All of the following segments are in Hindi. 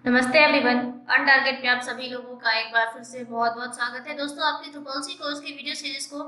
नमस्ते एवरीवन। ऑन टारगेट में आप सभी लोगों का एक बार फिर से बहुत बहुत स्वागत है। दोस्तों, आपकी ट्रिपल सी कोर्स की वीडियो सीरीज को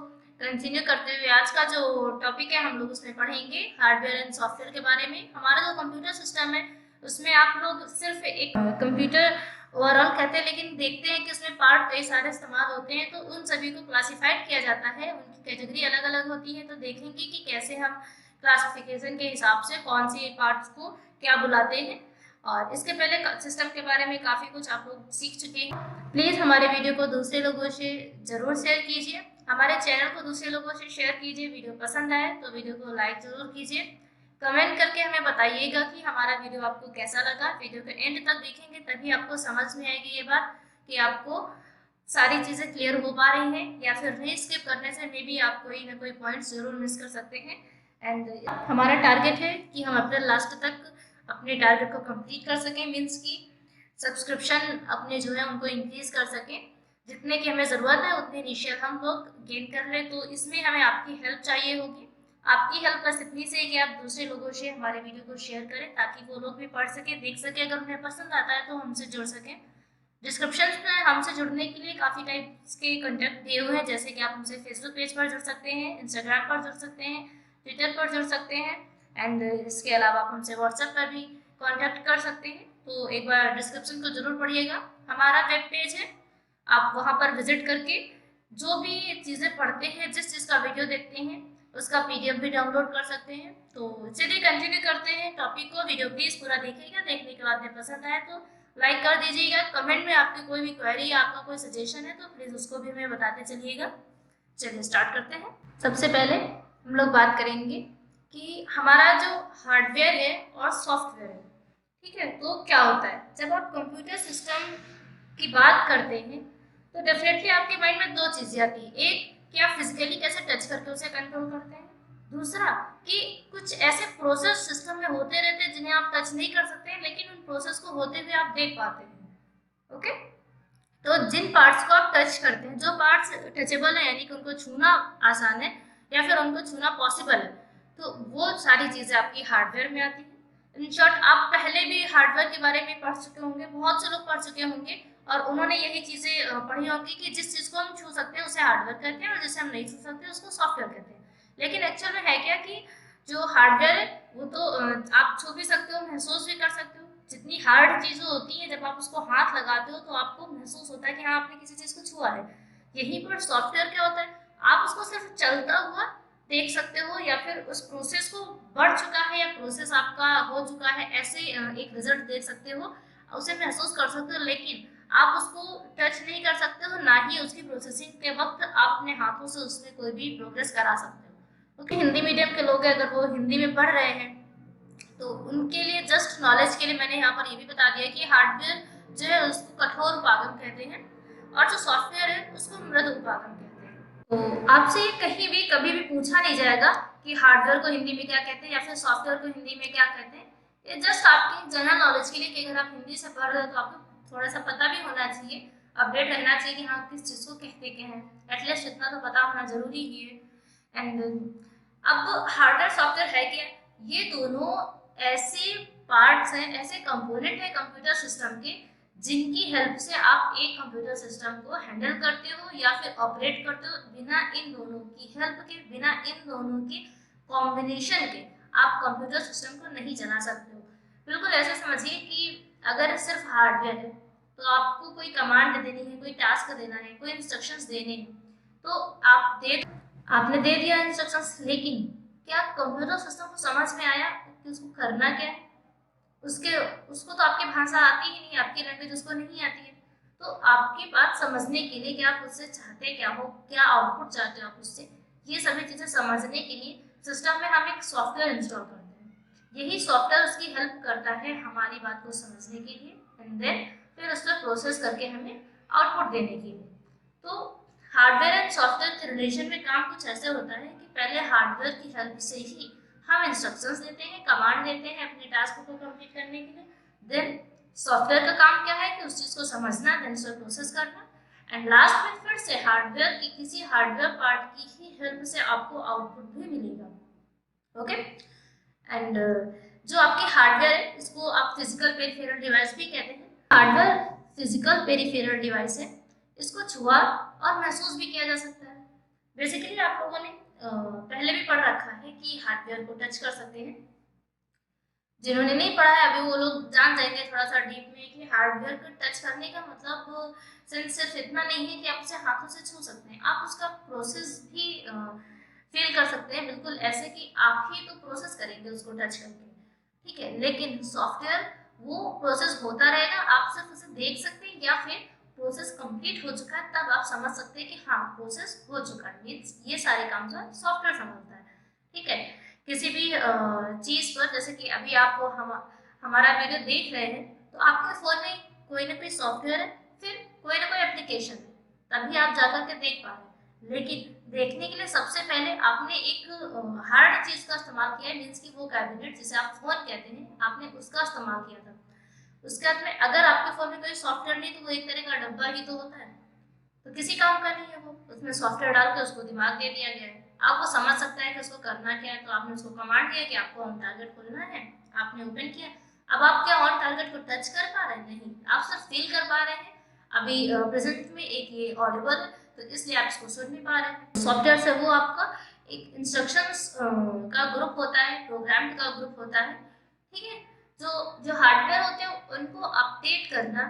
कंटिन्यू करते हुए आज का जो टॉपिक है हम लोग उसमें पढ़ेंगे हार्डवेयर एंड सॉफ्टवेयर के बारे में। हमारा जो कंप्यूटर सिस्टम है उसमें आप लोग सिर्फ एक कंप्यूटर ओवरऑल कहते हैं, लेकिन देखते हैं कि उसमें पार्ट कई सारे इस्तेमाल होते हैं, तो उन सभी को क्लासिफाइड किया जाता है, उनकी कैटेगरी अलग अलग होती है। तो देखेंगे कि कैसे हम क्लासिफिकेशन के हिसाब से कौन सी पार्ट्स को क्या बुलाते हैं। और इसके पहले सिस्टम के बारे में काफ़ी कुछ आप लोग सीख चुके हैं। प्लीज़ हमारे वीडियो को दूसरे लोगों से ज़रूर शेयर कीजिए, हमारे चैनल को दूसरे लोगों से शेयर कीजिए। वीडियो पसंद आए तो वीडियो को लाइक ज़रूर कीजिए। कमेंट करके हमें बताइएगा कि हमारा वीडियो आपको कैसा लगा। वीडियो के एंड तक देखेंगे तभी आपको समझ में आएगी ये बात कि आपको सारी चीज़ें क्लियर हो पा रही हैं, या फिर नहीं स्किप करने से मे भी आप कोई ना कोई पॉइंट ज़रूर मिस कर सकते हैं। एंड हमारा टारगेट है कि हम अप्रैल लास्ट तक अपने टारगेट को कंप्लीट कर सकें, मीन्स की सब्सक्रिप्शन अपने जो है उनको इंक्रीज कर सकें। जितने की हमें ज़रूरत है उतने इनिशियल हम लोग गेन कर लें। तो इसमें हमें आपकी हेल्प चाहिए होगी। आपकी हेल्प बस इतनी से कि आप दूसरे लोगों से हमारे वीडियो को शेयर करें, ताकि वो लोग भी पढ़ सके, देख सके। अगर उन्हें पसंद आता है तो हमसे जुड़ सकें। डिस्क्रिप्शन में हमसे जुड़ने के लिए काफ़ी टाइप्स के कंटेक्ट दिए हुए हैं, जैसे कि आप हमसे फेसबुक पेज पर जुड़ सकते हैं, इंस्टाग्राम पर जुड़ सकते हैं, ट्विटर पर जुड़ सकते हैं। एंड इसके अलावा आप हमसे व्हाट्सएप पर भी कांटेक्ट कर सकते हैं। तो एक बार डिस्क्रिप्शन को जरूर पढ़िएगा। हमारा वेब पेज है, आप वहाँ पर विजिट करके जो भी चीज़ें पढ़ते हैं, जिस चीज़ का वीडियो देखते हैं, उसका पीडीएफ भी डाउनलोड कर सकते हैं। तो चलिए कंटिन्यू करते हैं टॉपिक को। वीडियो प्लीज़ पूरा देखिएगा, देखने के बाद में पसंद आए तो लाइक कर दीजिएगा। कमेंट में आपकी कोई भी क्वेरी या आपका कोई सजेशन है तो प्लीज़ उसको भी हमें बताते चलिएगा। चलिए स्टार्ट करते हैं। सबसे पहले हम लोग बात करेंगे कि हमारा जो हार्डवेयर है और सॉफ्टवेयर है, ठीक है, तो क्या होता है। जब आप कंप्यूटर सिस्टम की बात करते हैं तो डेफिनेटली आपके माइंड में दो चीज़ें आती हैं। एक, कि आप फिजिकली कैसे टच करके उसे कंट्रोल करते हैं। दूसरा, कि कुछ ऐसे प्रोसेस सिस्टम में होते रहते हैं जिन्हें आप टच नहीं कर सकते हैं, लेकिन उन प्रोसेस को होते हुए आप देख पाते हैं। ओके, तो जिन पार्ट्स को आप टच करते हैं, जो पार्ट्स टचेबल है यानी कि उनको छूना आसान है या फिर उनको छूना पॉसिबल है, तो वो सारी चीज़ें आपकी हार्डवेयर में आती हैं। इन शॉर्ट, आप पहले भी हार्डवेयर के बारे में पढ़ चुके होंगे, बहुत से लोग पढ़ चुके होंगे, और उन्होंने यही चीज़ें पढ़ी होंगी कि जिस चीज़ को हम छू सकते हैं उसे हार्डवेयर कहते हैं, और जिसे हम नहीं छू सकते उसको सॉफ्टवेयर कहते हैं। लेकिन एक्चुअल में है क्या कि जो हार्डवेयर है वो तो आप छू भी सकते हो, महसूस भी कर सकते हो। जितनी हार्ड चीज़ें होती हैं, जब आप उसको हाथ लगाते हो तो आपको महसूस होता है कि हाँ, आपने किसी चीज़ को छुआ है। यहीं पर सॉफ्टवेयर क्या होता है, आप उसको सिर्फ चलता हुआ देख सकते हो, या फिर उस प्रोसेस को बढ़ चुका है या प्रोसेस आपका हो चुका है, ऐसे एक रिजल्ट देख सकते हो, उसे महसूस कर सकते हो। लेकिन आप उसको टच नहीं कर सकते हो, ना ही उसकी प्रोसेसिंग के वक्त आप अपने हाथों से उसमें कोई भी प्रोग्रेस करा सकते हो। क्योंकि हिंदी मीडियम के लोग हैं, अगर वो हिंदी में पढ़ रहे हैं तो उनके लिए जस्ट नॉलेज के लिए मैंने यहाँ पर ये भी बता दिया कि हार्डवेयर जो है उसको कठोर उपागम कहते हैं, और जो सॉफ्टवेयर है उसको मृद उपागम कहते हैं। तो आपसे कहीं भी कभी भी पूछा नहीं जाएगा कि हार्डवेयर को हिंदी में क्या कहते हैं या फिर सॉफ्टवेयर को हिंदी में क्या कहते हैं। ये जस्ट आपकी जनरल नॉलेज के लिए कि अगर आप हिंदी से पढ़ रहे हो तो आपको थोड़ा सा पता भी होना चाहिए, अपडेट रहना चाहिए कि हाँ किस चीज़ को कहते क्या है। एटलीस्ट इतना तो पता होना जरूरी ही है। एंड अब हार्डवेयर सॉफ्टवेयर है क्या, ये दोनों ऐसे पार्ट्स हैं, ऐसे कंपोनेंट हैं कंप्यूटर सिस्टम के, जिनकी हेल्प से आप एक कंप्यूटर सिस्टम को हैंडल करते हो या फिर ऑपरेट करते हो। बिना इन दोनों की हेल्प के, बिना इन दोनों के कॉम्बिनेशन के आप कंप्यूटर सिस्टम को नहीं चला सकते हो। बिल्कुल ऐसे समझिए कि अगर सिर्फ हार्डवेयर है तो आपको कोई कमांड देनी है, कोई टास्क देना है, कोई इंस्ट्रक्शंस देने हैं, तो आपने दे दिया इंस्ट्रक्शंस, लेकिन क्या कंप्यूटर सिस्टम को समझ में आया कि उसको करना क्या है। उसके उसको तो आपकी भाषा आती ही नहीं, आपकी लैंग्वेज उसको नहीं आती है। तो आपकी बात समझने के लिए कि आप उससे चाहते क्या हो, क्या आउटपुट चाहते हो आप उससे, ये सभी चीज़ें समझने के लिए सिस्टम में हम एक सॉफ्टवेयर इंस्टॉल करते हैं। यही सॉफ्टवेयर उसकी हेल्प करता है हमारी बात को समझने के लिए, एंड देन फिर उस पर प्रोसेस करके हमें आउटपुट देने के लिए। तो हार्डवेयर एंड सॉफ्टवेयर के रिलेशन में काम कुछ ऐसे होता है कि पहले हार्डवेयर की हेल्प से ही हम इंस्ट्रक्शंस देते हैं, कमांड देते हैं अपने टास्क को कंप्लीट करने के लिए। देन सॉफ्टवेयर का काम क्या है कि उस चीज़ को समझना, देन उसे प्रोसेस करना, एंड लास्ट में फिर से हार्डवेयर की किसी हार्डवेयर पार्ट की ही हेल्प से आपको आउटपुट भी मिलेगा। ओके, एंड जो आपकी हार्डवेयर है इसको आप फिजिकल पेरिफेरल डिवाइस भी कहते हैं। हार्डवेयर फिजिकल पेरिफेरल डिवाइस है, इसको छुआ और महसूस भी किया जा सकता है। बेसिकली आप लोगों ने पहले भी पढ़ रखा है कि हार्डवेयर को टच कर सकते हैं। जिन्होंने नहीं पढ़ा है अभी वो लोग जान जाएंगे थोड़ा सा डीप में कि हार्डवेयर को टच करने का मतलब सिर्फ इतना नहीं है कि आप उसे हाथों से छू सकते हैं, आप उसका प्रोसेस भी फील कर सकते हैं, बिल्कुल ऐसे कि आप ही तो प्रोसेस करेंगे उसको टच करके, ठीक है। लेकिन सॉफ्टवेयर वो प्रोसेस होता रहेगा, आप सिर्फ उसे देख सकते हैं या फिर प्रोसेस कंप्लीट हो चुका है तब आप समझ सकते हैं कि हाँ प्रोसेस हो चुका है, मीन्स ये सारे काम जो है सॉफ्टवेयर संभालता है, ठीक है। किसी भी चीज पर, जैसे कि अभी आप हमारा वीडियो देख रहे हैं तो आपके फोन में कोई ना कोई सॉफ्टवेयर है, फिर कोई ना कोई एप्लीकेशन है, तभी आप जाकर के देख पा रहे हैं। लेकिन देखने के लिए सबसे पहले आपने एक हार्ड चीज का इस्तेमाल किया है, मीन्स की वो कैबिनेट जिसे आप फोन कहते हैं, आपने उसका इस्तेमाल किया था। उसके बाद में अगर आपके फोन में कोई सॉफ्टवेयर नहीं तो वो एक तरह का डब्बा ही तो होता है, तो किसी काम का नहीं है वो, उसमें सॉफ्टवेयर डाल के उसको दिमाग दे दिया गया है, अब वो समझ सकता है कि उसको करना क्या है, तो आपने उसको कमांड दिया कि आपको ऑन टारगेट खोलना है, आपने ओपन किया। अब आप क्या ऑन टारगेट को टच कर पा रहे हैं? नहीं, आप सिर्फ फील कर पा रहे हैं। अभी प्रेजेंट में एक ये ऑडिबल है तो इसलिए आप इसको सुन नहीं पा रहे हैं। सॉफ्टवेयर से वो आपका एक इंस्ट्रक्शंस का ग्रुप होता है, प्रोग्राम का ग्रुप होता है, ठीक है। जो जो हार्डवेयर होते हैं उनको अपडेट करना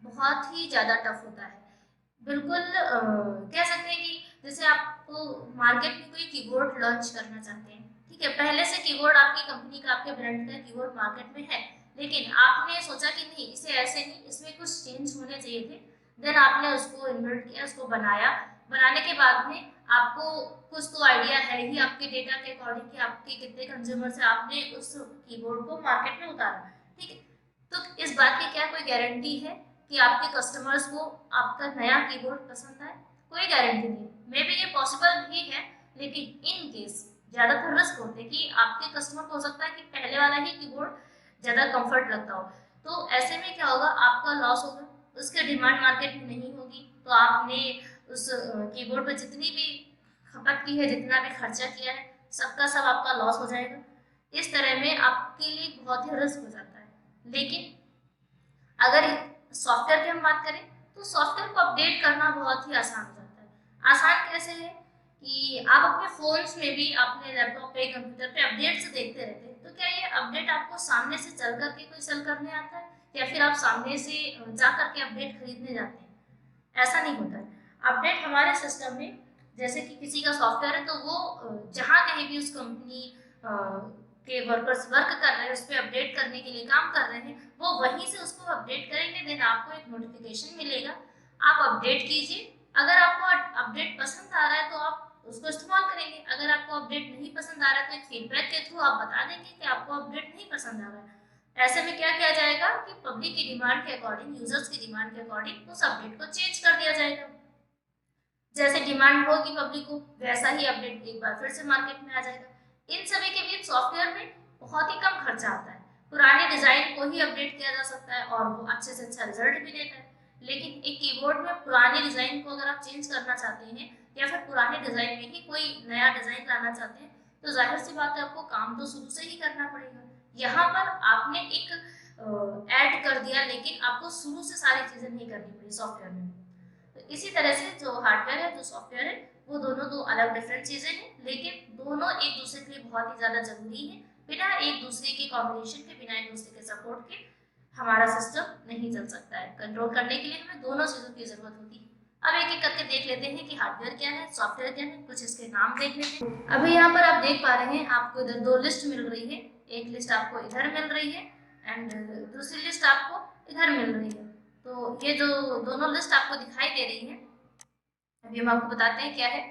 बहुत ही ज़्यादा टफ होता है। बिल्कुल कह सकते हैं कि जैसे आपको मार्केट में कोई कीबोर्ड लॉन्च करना चाहते हैं, ठीक है, पहले से कीबोर्ड आपकी कंपनी का, आपके ब्रांड का कीबोर्ड मार्केट में है, लेकिन आपने सोचा कि नहीं इसे ऐसे नहीं, इसमें कुछ चेंज होने चाहिए थे, देन आपने उसको इन्वर्ट किया, उसको बनाया। बनाने के बाद में आपको कुछ तो आइडिया है ही आपके डेटा के अकॉर्डिंग कि आपके कितने कंज्यूमर से आपने उस कीबोर्ड को मार्केट में उतारा, ठीक है। तो इस बात की क्या कोई गारंटी है कि आपके कस्टमर्स को आपका नया कीबोर्ड पसंद आए? कोई गारंटी नहीं। मे बी ये पॉसिबल भी है, लेकिन इन केस ज्यादातर रिस्क होते हैं कि आपके कस्टमर को हो सकता है कि पहले वाला ही कीबोर्ड ज्यादा कंफर्ट लगता हो, तो ऐसे में क्या होगा, आपका लॉस होगा, उसकी डिमांड मार्केट में नहीं होगी, तो आपने उस कीबोर्ड पर जितनी भी खपत की है, जितना भी खर्चा किया है, सबका सब आपका लॉस हो जाएगा। इस तरह में आपके लिए बहुत ही रिस्क हो जाता है। लेकिन अगर सॉफ्टवेयर की हम बात करें तो सॉफ्टवेयर को अपडेट करना बहुत ही आसान हो जाता है। आसान कैसे है कि आप अपने फोन्स में भी, अपने लैपटॉप पे, कंप्यूटर पे अपडेट से देखते रहते हैं, तो क्या ये अपडेट आपको सामने से चल करके कोई सेल करने आता है या फिर आप सामने से जा करके अपडेट खरीदने जाते हैं? ऐसा नहीं होता है। अपडेट हमारे सिस्टम में, जैसे कि किसी का सॉफ्टवेयर है तो वो जहाँ कहीं भी उस कंपनी के वर्कर्स वर्क कर रहे हैं, उस पर अपडेट करने के लिए काम कर रहे हैं, वो वहीं से उसको अपडेट करेंगे, देन आपको एक नोटिफिकेशन मिलेगा, आप अपडेट कीजिए। अगर आपको अपडेट पसंद आ रहा है तो आप उसको इस्तेमाल करेंगे, अगर आपको अपडेट नहीं पसंद आ रहा है तो एक फीडबैक के थ्रू आप बता देंगे कि आपको अपडेट नहीं पसंद आ रहा है। ऐसे में क्या किया जाएगा कि पब्लिक की डिमांड के अकॉर्डिंग, यूजर्स की डिमांड के अकॉर्डिंग उस अपडेट को चेंज कर दिया जाएगा। जैसे डिमांड होगी पब्लिक को, वैसा ही अपडेट एक बार फिर से मार्केट में आ जाएगा। इन सभी के बीच सॉफ्टवेयर में बहुत ही कम खर्चा आता है, पुराने डिजाइन को ही अपडेट किया जा सकता है और वो अच्छे से अच्छा रिजल्ट भी देता है। लेकिन एक कीबोर्ड में पुराने डिजाइन को अगर आप चेंज करना चाहते हैं या फिर पुराने डिजाइन में ही कोई नया डिजाइन लाना चाहते हैं, तो जाहिर सी बात है आपको काम तो शुरू से ही करना पड़ेगा। यहाँ पर आपने एक ऐड कर दिया, लेकिन आपको शुरू से सारी चीजें नहीं करनी पड़ी सॉफ्टवेयर में। तो इसी तरह से जो हार्डवेयर है, जो सॉफ्टवेयर है, वो दोनों दो अलग डिफरेंट चीजें हैं, लेकिन दोनों एक दूसरे के लिए बहुत ही ज्यादा जरूरी है। बिना एक दूसरे के कॉम्बिनेशन के, बिना एक दूसरे के सपोर्ट के हमारा सिस्टम नहीं चल सकता है। कंट्रोल करने के लिए हमें दोनों चीजों की जरूरत होती है। अब एक एक करके देख लेते हैं कि हार्डवेयर क्या है, सॉफ्टवेयर क्या है, कुछ इसके नाम देख लेते हैं। अभी यहाँ पर आप देख पा रहे हैं, आपको इधर दो लिस्ट मिल रही है, एक लिस्ट आपको इधर मिल रही है एंड दूसरी लिस्ट आपको इधर मिल रही है। तो ये जो दोनों लिस्ट आपको दिखाई दे रही है, अभी हम आपको बताते हैं क्या है।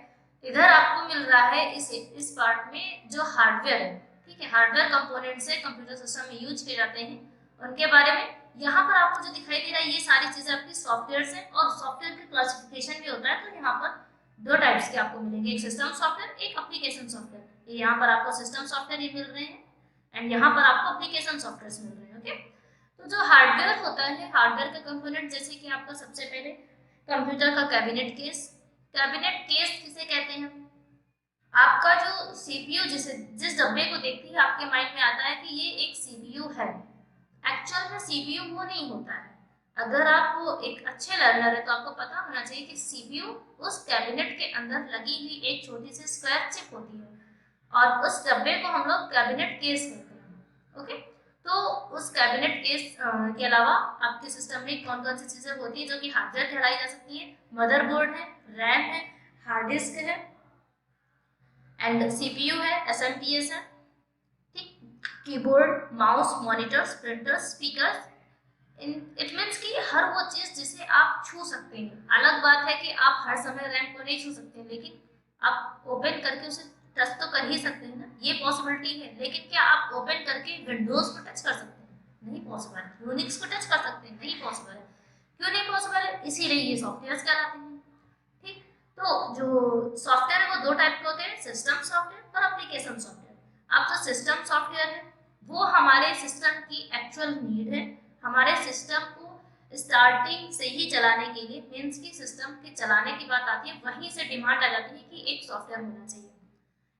इधर आपको मिल रहा है इस पार्ट में जो हार्डवेयर है, ठीक है, हार्डवेयर कंपोनेंट से कंप्यूटर सिस्टम में यूज किए जाते हैं उनके बारे में। यहाँ पर आपको जो दिखाई दे रहा है ये सारी चीजें आपकी सॉफ्टवेयर से, और सॉफ्टवेयर की क्लासिफिकेशन भी होता है, तो यहाँ पर दो टाइप्स के आपको मिलेंगे, एक सिस्टम सॉफ्टवेयर, एक एप्लीकेशन सॉफ्टवेयर। ये यहाँ पर आपको सिस्टम सॉफ्टवेयर ही मिल रहे हैं एंड यहाँ पर आपको एप्लीकेशन सॉफ्टवेयर मिल रहे हैं, ओके। तो जो हार्डवेयर होता है, हार्डवेयर का कंपोनेंट, जैसे कि आपका सबसे पहले कंप्यूटर का कैबिनेट केस। कैबिनेट केस किसे कहते हैं? आपका जो सीपीयू, जिस डब्बे को देखते ही आपके माइंड में आता है कि ये एक सीपीयू है, एक्चुअल में सीपीयू वो नहीं होता है। अगर आप एक अच्छे लर्नर है तो आपको पता होना चाहिए कि सीपीयू उस कैबिनेट के अंदर लगी हुई एक छोटी सी स्क्वायर चिप होती है, और उस डब्बे को हम लोग कैबिनेट केस कहते हैं। ओके, तो उस कैबिनेट केस के अलावा आपके सिस्टम में कौन कौन सी चीजें होती है जो कि हार्डवेयर कहलाई जा सकती है? मदरबोर्ड है, रैम है, हार्ड डिस्क है, एंड सीपीयू है, एसएमपीएस है, ठीक, keyboard, mouse, monitors, printers, speakers. It means कि हर वो चीज जिसे आप छू सकते हैं। अलग बात है कि आप हर समय रैम को नहीं छू सकते, लेकिन आप ओपन करके उसे टच तो कर ही सकते हैं ना, ये पॉसिबिलिटी है। लेकिन क्या आप ओपन करके विंडोज को टच कर सकते हैं? नहीं पॉसिबल है। यूनिक्स को टच कर सकते हैं? नहीं पॉसिबल है। क्यों नहीं पॉसिबल है? इसीलिए ये सॉफ्टवेयर कहलाते हैं। ठीक, तो जो सॉफ्टवेयर है वो दो टाइप के होते हैं, सिस्टम सॉफ्टवेयर और एप्लीकेशन सॉफ्टवेयर। अब जो सिस्टम सॉफ्टवेयर है वो हमारे सिस्टम की एक्चुअल नीड है। हमारे सिस्टम को स्टार्टिंग से ही चलाने के लिए, मीन्स की सिस्टम के चलाने की बात आती है, वहीं से डिमांड आ जाती है कि एक सॉफ्टवेयर होना चाहिए।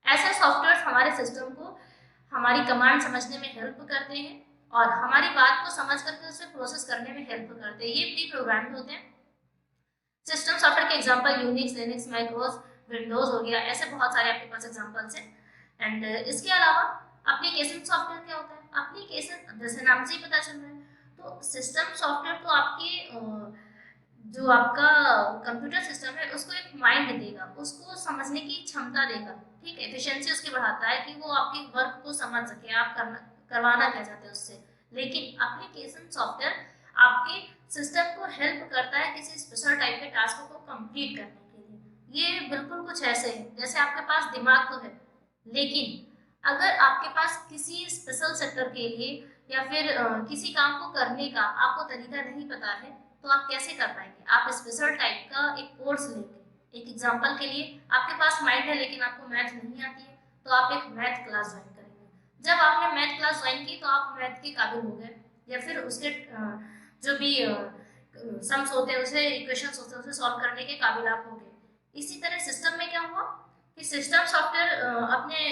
ऐसे सॉफ्टवेयर हमारे सिस्टम को हमारी कमांड समझने में हेल्प करते हैं और हमारी बात को समझ करके उसे प्रोसेस करने में हेल्प करते हैं। ये प्री प्रोग्राम होते हैं। सिस्टम सॉफ्टवेयर के example Unix, Linux, macOS, Windows हो गया, ऐसे बहुत सारे आपके पास एग्जांपल्स हैं। एंड इसके अलावा एप्लीकेशन सॉफ्टवेयर क्या होता है? एप्लीकेशन जैसे नाम से ही पता चल रहा है, तो सिस्टम सॉफ्टवेयर तो आपके जो आपका कंप्यूटर सिस्टम है उसको एक माइंड देगा, उसको समझने की क्षमता देगा, ठीक है, एफिशिएंसी उसकी बढ़ाता है कि वो आपके वर्क को समझ सके, आप करवाना क्या चाहते हैं उससे। लेकिन एप्लीकेशन सॉफ्टवेयर आपके सिस्टम को हेल्प करता है किसी स्पेशल टाइप के टास्क को कंप्लीट करने के लिए। ये बिल्कुल कुछ ऐसे है जैसे आपके पास दिमाग तो है, लेकिन अगर आपके पास किसी स्पेशल सेक्टर के लिए या फिर किसी काम को करने का आपको तरीका नहीं पता है, तो आप कैसे कर पाएंगे? आप स्पेशल टाइप का एक कोर्स लेंगे। एक एग्जांपल के लिए, आपके पास माइंड है लेकिन आपको मैथ नहीं आती है, तो आप एक मैथ क्लास ज्वाइन करेंगे। जब आपने मैथ क्लास ज्वाइन की तो आप मैथ के काबिल हो गए, या फिर उसके जो भी सम्स होते हैं, उसे इक्वेशंस होते हैं, उसे सॉल्व करने के काबिल आप हो गए। इसी तरह सिस्टम में क्या हुआ कि सिस्टम सॉफ्टवेयर आपने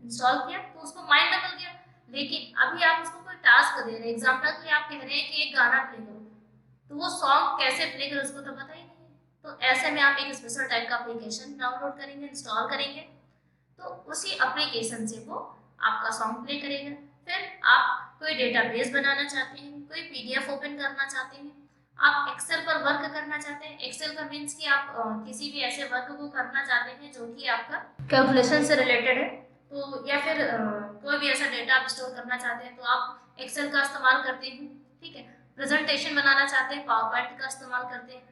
इंस्टॉल किया तो उसको माइंड मिल गया, लेकिन अभी आप उसको कोई टास्क दे रहे हैं। एग्जांपल के लिए आप कह रहे हैं कि एक गाना प्ले करो, तो वो सॉन्ग कैसे प्ले करे उसको तो पता ही नहीं है। तो ऐसे में आप एक स्पेशल टाइप का एप्लीकेशन डाउनलोड करेंगे, इंस्टॉल करेंगे, तो उसी एप्लीकेशन से वो आपका सॉन्ग प्ले करेगा। फिर आप कोई डेटाबेस बनाना चाहते हैं, कोई पीडीएफ ओपन करना चाहते हैं, आप एक्सेल पर वर्क करना चाहते हैं। एक्सेल का मीन्स कि आप किसी भी ऐसे वर्क को करना चाहते हैं जो कि आपका कैलकुलेशन से रिलेटेड है, तो या फिर कोई भी ऐसा डेटा आप स्टोर करना चाहते हैं तो आप एक्सेल का इस्तेमाल करते हैं। ठीक है, प्रेजेंटेशन बनाना चाहते हैं, पावर पॉइंट का इस्तेमाल करते हैं।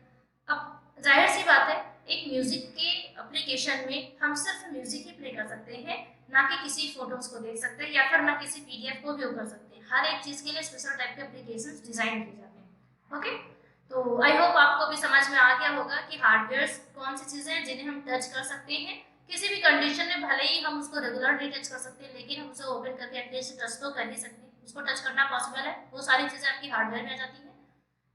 अब जाहिर सी बात है, एक म्यूजिक के एप्लीकेशन में हम सिर्फ म्यूजिक ही प्ले कर सकते हैं, ना कि किसी फोटोज को देख सकते हैं या फिर ना किसी पीडीएफ को व्यू कर सकते हैं। हर एक चीज के लिए स्पेशल टाइप के एप्लीकेशंस डिजाइन किए जाते हैं। ओके, तो आई होप आपको भी समझ में आ गया होगा कि हार्डवेयर कौन सी चीजें हैं जिन्हें हम टच कर सकते हैं किसी भी कंडीशन में। भले ही हम उसको रेगुलरली टच कर सकते हैं, लेकिन हम उसे ओपन करके एटलीस्ट टच तो कर ही सकते हैं। उसको टच करना पॉसिबल है, वो सारी चीजें आपकी हार्डवेयर में आ जाती है।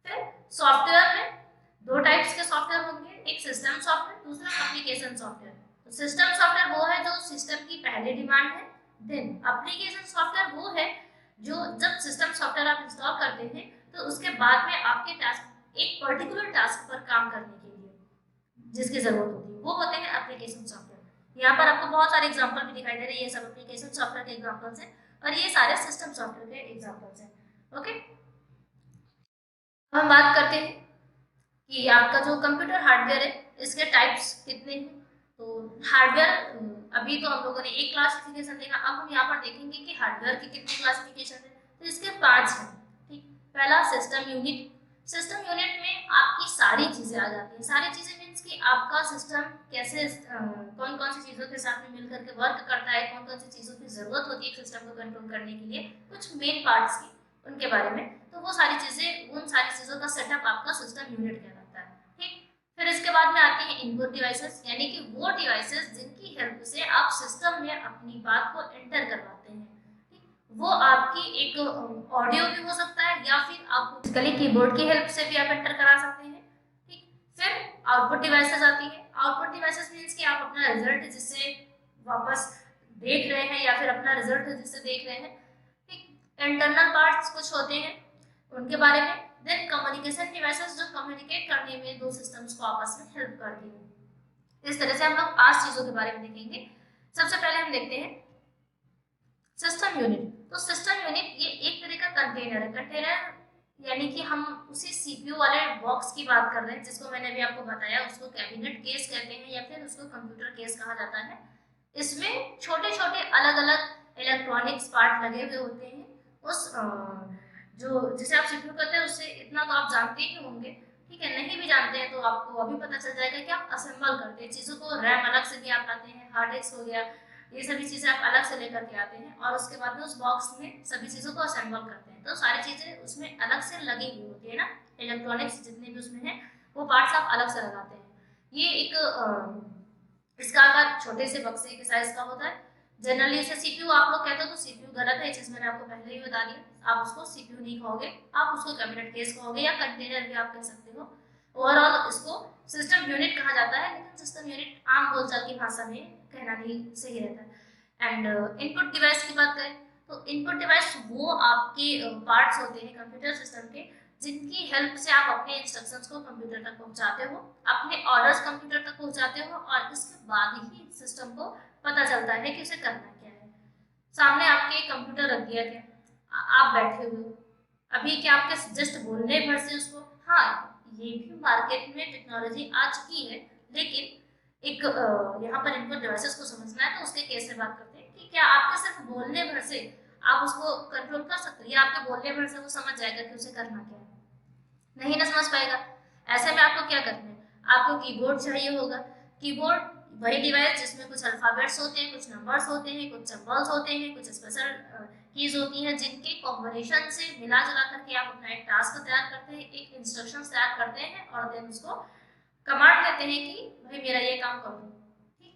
फिर सॉफ्टवेयर में दो टाइप्स के सॉफ्टवेयर होंगे, एक सिस्टम सॉफ्टवेयर, दूसरा एप्लीकेशन सॉफ्टवेयर। तो सिस्टम सॉफ्टवेयर वो है जो सिस्टम की पहली डिमांड है। देन एप्लीकेशन सॉफ्टवेयर वो है जो जब सिस्टम सॉफ्टवेयर आप इंस्टॉल करते हैं तो उसके बाद में आपके टास्क, एक पर्टिकुलर टास्क पर काम करने के लिए जिसकी जरूरत होती है, वो होते हैं एप्लीकेशन सॉफ्टवेयर। यहाँ पर आपको बहुत सारे एग्जांपल भी दिखाई दे रहे हैं, ये सब एप्लीकेशन सॉफ्टवेयर के एग्जांपल्स हैं और ये सारे सिस्टम सॉफ्टवेयर के एग्जांपल्स हैं। ओके, हम बात करते हैं कि आपका जो कंप्यूटर हार्डवेयर है इसके टाइप्स कितने हैं। तो हार्डवेयर, अभी तो हम लोगों ने एक क्लासिफिकेशन देखा, अब हम यहाँ पर देखेंगे कि हार्डवेयर की कितनी क्लासिफिकेशन है। तो इसके 5 हैं। ठीक, पहला सिस्टम यूनिट। सिस्टम यूनिट में आपकी सारी चीजें आ जाती हैं। सारी चीजें मीन्स कि आपका सिस्टम कैसे कौन कौन सी चीजों के साथ में मिल करके वर्क करता है, कौन कौन सी चीजों की जरूरत होती है सिस्टम को कंट्रोल करने के लिए, कुछ मेन पार्ट्स की उनके बारे में। तो वो सारी चीजें, उन सारी चीजों का सेटअप आपका सिस्टम यूनिट कहलाता है। ठीक, फिर इसके बाद में आती है इनपुट डिवाइसेस, यानी कि वो डिवाइसेस जिनकी हेल्प से आप सिस्टम में अपनी बात को एंटर करवाते हैं। ठीक, वो आपकी एक ऑडियो भी हो सकता है या फिर आप फिजिकली कीबोर्ड की हेल्प से भी आप एंटर करा सकते हैं। ठीक, फिर आउटपुट डिवाइसेस आती है। आउटपुट डिवाइसेस मीन्स कि आप अपना रिजल्ट जिससे वापस देख रहे हैं या फिर अपना रिजल्ट जिससे देख रहे हैं। ठीक, इंटरनल पार्ट्स कुछ होते हैं उनके बारे में। देन कम्युनिकेशन डिवाइसेस जो कम्युनिकेट करने में दो सिस्टम्स को आपस में हेल्प करती है। इस तरह से हम लोग 5 चीजों के बारे में देखेंगे। सबसे पहले हम देखते हैं सिस्टम यूनिट। तो सिस्टम यूनिट ये एक तरह का कंटेनर है। कंटेनर यानी कि हम उसी सीपीयू वाले बॉक्स की बात कर रहे हैं जिसको मैंने अभी आपको बताया, उसको कैबिनेट केस कहते हैं या फिर उसको कंप्यूटर केस कहा जाता है। इसमें छोटे छोटे अलग अलग इलेक्ट्रॉनिक्स पार्ट लगे हुए होते हैं। उस जो जिसे आप सीपीयू कहते हैं उससे इतना तो आप जानते ही होंगे, ठीक है। नहीं भी जानते हैं तो आपको अभी पता चल जाएगा कि आप असेंबल करते हैं चीज़ों को। रैम अलग से भी आप लाते हैं, हार्ड डिस्क हो गया, ये सभी चीज़ें आप अलग से लेकर के आते हैं और उसके बाद में उस बॉक्स में सभी चीज़ों को असेंबल करते हैं। तो सारी चीज़ें उसमें अलग से लगी हुई होती है ना, इलेक्ट्रॉनिक्स जितने भी उसमें है वो पार्ट्स आप अलग से लगाते हैं। ये एक इसका आकार छोटे से बक्से के साइज का होता है। जनरली इसे सीपीयू आप लोग कहते हो तो सीपीयू गलत है, ये चीज मैंने आपको पहले ही बता दिया। आप उसको सीपीयू नहीं कहोगे, आप उसको कैबिनेट केस कहोगे या कंटेनर भी आप कह सकते हो। ओवरऑल इसको सिस्टम यूनिट कहा जाता है, लेकिन सिस्टम यूनिट आम बोलचाल की भाषा में कहना नहीं सही रहता है। एंड इनपुट डिवाइस की बात करें तो इनपुट डिवाइस वो आपके पार्ट्स होते हैं कंप्यूटर सिस्टम के जिनकी हेल्प से आप अपने इंस्ट्रक्शंस को कंप्यूटर तक पहुंचाते हो, अपने ऑर्डर्स कंप्यूटर तक पहुंचाते हो और इसके बाद ही सिस्टम को पता चलता है कि उसे करना क्या है। सामने आपके कंप्यूटर रख दिया गया, आप बैठे हुए हो, अभी क्या आपके जस्ट बोलने भर से उसको, हाँ ये भी मार्केट में टेक्नोलॉजी आ चुकी है, लेकिन एक यहाँ पर इनपुट डिवाइसेस को समझना है तो उसके केस से बात करते हैं कि क्या आपके सिर्फ बोलने भर से आप उसको कंट्रोल कर सकते हो या आपके बोलने भर से वो समझ जाएगा कि उसे करना क्या है? नहीं ना समझ पाएगा। ऐसे में आपको क्या करना है, आपको कीबोर्ड चाहिए होगा। कीबोर्ड वही डिवाइस जिसमें कुछ अल्फाबेट्स होते हैं, कुछ नंबर्स होते हैं, कुछ सिंबल्स होते हैं, कुछ स्पेशल कीज होती हैं जिनके कॉम्बिनेशन से मिला जुला करके आप अपना एक टास्क तैयार करते हैं, एक इंस्ट्रक्शन तैयार करते हैं और देन उसको कमांड कहते हैं कि भाई मेरा ये काम कर दो, ठीक।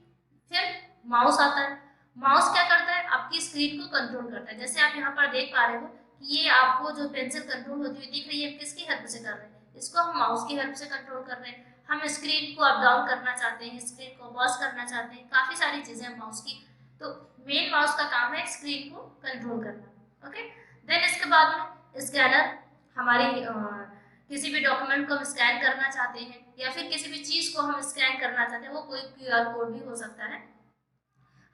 फिर माउस आता है। माउस क्या करता है, आपकी स्क्रीन को कंट्रोल करता है। जैसे आप यहाँ पर देख पा रहे हो कि ये आपको जो पेंसिल कंट्रोल होती हुई दिख रही है, किसकी हेल्प से कर रहे हैं, इसको हम माउस की हेल्प से कंट्रोल कर रहे हैं। हम स्क्रीन को अप डाउन करना चाहते हैं, स्क्रीन को पॉज करना चाहते हैं, काफी सारी चीजें हैं माउस की। तो मेन माउस का काम है स्क्रीन को कंट्रोल करना, ओके। देन इसके बाद में स्कैनर, हमारी किसी भी डॉक्यूमेंट को हम स्कैन करना चाहते हैं या फिर किसी भी चीज को हम स्कैन करना चाहते हैं, वो कोई क्यूआर कोड भी हो सकता है,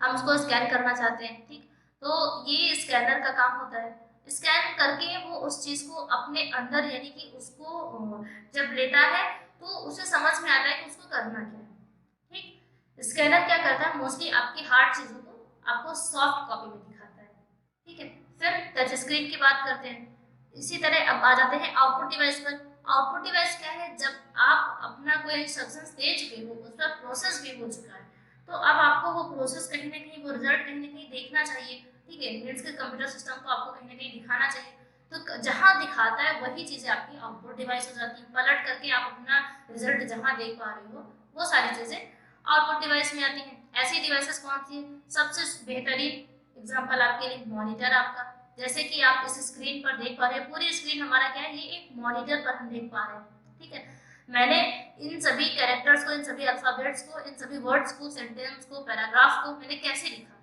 हम उसको स्कैन करना चाहते हैं, ठीक। तो ये स्कैनर का काम होता है। स्कैन करके वो उस चीज को अपने अंदर यानी कि उसको जब लेता है तो उसे समझ में आता है कि उसको करना क्या है, ठीक। स्कैनर क्या करता है, मोस्टली आपकी हार्ड चीजों को आपको सॉफ्ट कॉपी में दिखाता है, ठीक है। फिर टच स्क्रीन की बात करते हैं। इसी तरह अब आ जाते हैं आउटपुट डिवाइस पर। आउटपुट डिवाइस क्या है, जब आप अपना कोई इंस्ट्रक्शंस दे चुके हो, उस पर प्रोसेस भी हो चुका है, तो अब आपको वो प्रोसेस कहीं ना कहीं, वो रिजल्ट कहीं ना कहीं देखना चाहिए, ठीक है। मीन्स के कंप्यूटर सिस्टम को आपको कहीं ना कहीं दिखाना चाहिए। तो जहां दिखाता है वही चीजें आपकी आउटपुट डिवाइस हो जाती है। पलट करके आप अपना रिजल्ट जहां देख पा रहे हो वो सारी चीजें आउटपुट डिवाइस में आती हैं। ऐसी डिवाइसेस कौन सी है, सबसे बेहतरीन एग्जांपल आपके लिए मॉनिटर आपका। जैसे कि आप इस स्क्रीन पर देख पा रहे हैं, पूरी स्क्रीन हमारा क्या है, ये एक मॉनिटर पर हम देख पा रहे हैं, ठीक है। मैंने इन सभी कैरेक्टर्स को, इन सभी अल्फाबेट्स को, इन सभी वर्ड्स को, सेंटेंस को, पैराग्राफ को मैंने कैसे लिखा,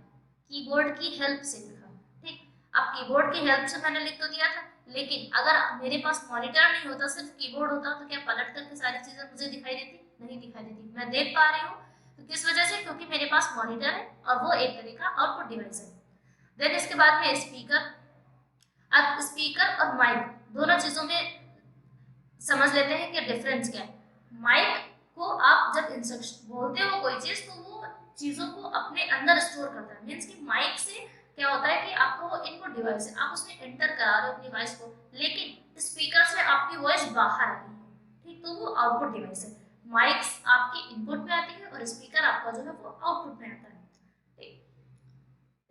कीबोर्ड की हेल्प से लिखा, ठीक। अब कीबोर्ड की हेल्प से मैंने लिख तो दिया था, लेकिन अगर मेरे पास मॉनिटर नहीं होता, सिर्फ कीबोर्ड होता, तो क्या पलट करके सारी चीजें मुझे दिखाई देती? नहीं दिखाई देती। मैं देख पा रही हूँ तो किस वजह से, क्योंकि मेरे पास मॉनिटर है और वो एक तरह का आउटपुट डिवाइस है। देन इसके बाद में स्पीकर। अब स्पीकर और माइक दोनों चीजों में समझ लेते हैं कि डिफरेंस क्या है। माइक को आप जब इंस्ट्रक्शन बोलते हो कोई चीज तो वो चीजों को अपने अंदर स्टोर करता है। मीन्स कि माइक से क्या होता है कि आपको वो इनपुट डिवाइस है, आप उसमें एंटर करा रहे हो अपनी वॉइस को, लेकिन स्पीकर से आपकी वॉइस बाहर आ रही है, ठीक। तो वो आउटपुट डिवाइस है। माइक्स आपके इनपुट में आती है और स्पीकर आपका जो है वो आउटपुट में आता है, ठीक।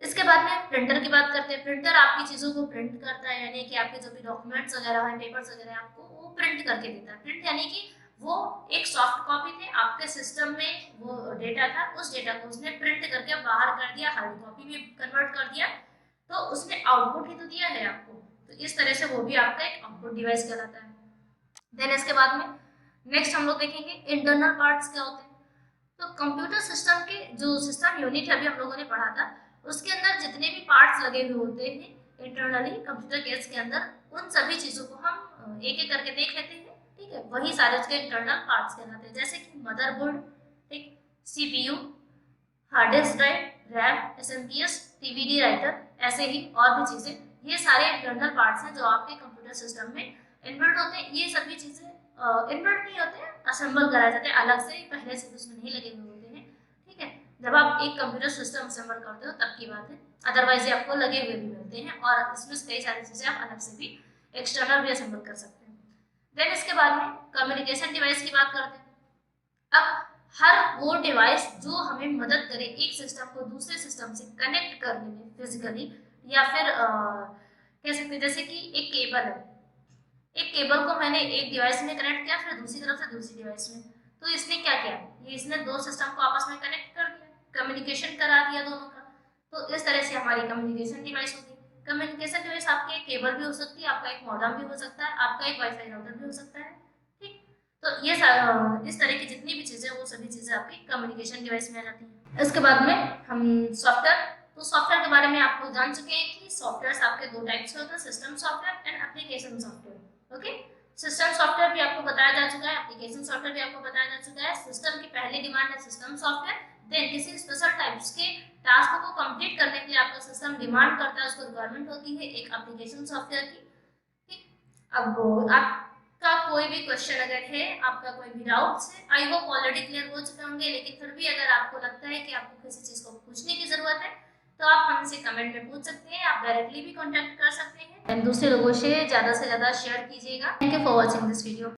इसके बाद में प्रिंटर की बात करते हैं। प्रिंटर आपकी चीजों को प्रिंट करता है, यानी कि आपके जो भी डॉक्यूमेंट्स वगैरह है, पेपर्स वगैरह, आपको वो प्रिंट करके देता है। प्रिंट यानी कि वो एक सॉफ्ट कॉपी थे, आपके सिस्टम में वो डेटा था, उस डेटा को उसने प्रिंट करके बाहर कर दिया, हार्ड कॉपी में कन्वर्ट कर दिया, तो उसने आउटपुट ही तो दिया है आपको। तो इस तरह से वो भी आपका एक आउटपुट डिवाइस कहलाता है। देन इसके बाद में नेक्स्ट हम लोग देखेंगे इंटरनल पार्ट्स क्या होते हैं। तो कंप्यूटर सिस्टम के जो सिस्टम यूनिट अभी हम लोगों ने पढ़ा था, उसके अंदर जितने भी पार्ट्स लगे हुए होते हैं, इंटरनली कंप्यूटर केस के अंदर उन सभी चीज़ों को हम एक एक करके देख लेते हैं। ठीक है, वही सारे उसके इंटरनल पार्ट्स कहलाते हैं, जैसे कि मदरबोर्ड, ठीक, CPU, hard disk drive, RAM, SMPS, DVD writer, ऐसे ही और भी चीज़ें, ये सारे इंटरनल पार्ट्स हैं जो आपके कंप्यूटर सिस्टम में इनबिल्ट होते हैं। ये सभी चीज़ें इनबिल्ट नहीं होते हैं, असेंबल कराए जाते हैं अलग से, पहले से उसमें नहीं लगे हुए होते हैं। ठीक है, जब आप एक कंप्यूटर सिस्टम असेंबल करते हो तब की बात है, अदरवाइज ये आपको लगे हुए भी मिलते हैं और इसमें कई सारी चीज़ें आप अलग से भी एक्सटर्नल भी असेंबल कर सकते हैं। देन इसके बाद में कम्युनिकेशन डिवाइस की बात करते हैं। अब हर वो डिवाइस जो हमें मदद करे एक सिस्टम को दूसरे सिस्टम से कनेक्ट करने में फिजिकली, या फिर कह सकते हैं जैसे कि एक केबल है, एक केबल को मैंने एक डिवाइस में कनेक्ट किया, फिर दूसरी तरफ से दूसरी डिवाइस में, तो इसने क्या किया, ये इसने दो सिस्टम को आपस में कनेक्ट कर दिया, कम्युनिकेशन करा दिया दोनों का। तो इस तरह से हमारी कम्युनिकेशन डिवाइस होगी। कम्युनिकेशन डिवाइस आपकी एक केबल भी हो सकती है, आपका एक मॉडेम भी हो सकता है, आपका एक वाईफाई राउटर भी हो सकता है। ठीक, तो ये इस तरह की जितनी भी चीज़ें वो सभी चीज़ें आपकी कम्युनिकेशन डिवाइस में आ जाती हैं। इसके बाद में हम सॉफ्टवेयर, तो सॉफ्टवेयर के बारे में आप लोग जान चुके हैं कि सॉफ्टवेयर आपके दो टाइप्स के होते हैं, system software and application software. Okay, system software भी आपको बताया जा चुका है, एप्लीकेशन सॉफ्टवेयर भी आपको बताया जा चुका है। सिस्टम की पहली डिमांड है सिस्टम सॉफ्टवेयर, देन किसी स्पेशल टाइप्स के टास्क को कंप्लीट करने के लिए आपका सिस्टम डिमांड करता है, उसको रिक्वायरमेंट होती है एक एप्लीकेशन सॉफ्टवेयर की। ठीक, अब आपका कोई भी क्वेश्चन अगर है, आपका कोई भी डाउट्स है, आई होप ऑलरेडी क्लियर हो चुके होंगे, लेकिन फिर भी अगर आपको लगता है कि आपको किसी चीज़ को पूछने की ज़रूरत है तो आप हमसे कमेंट में पूछ सकते हैं, आप डायरेक्टली भी कॉन्टैक्ट कर सकते हैं। एंड दूसरे लोगों से ज़्यादा शेयर कीजिएगा। Thank you for watching this video.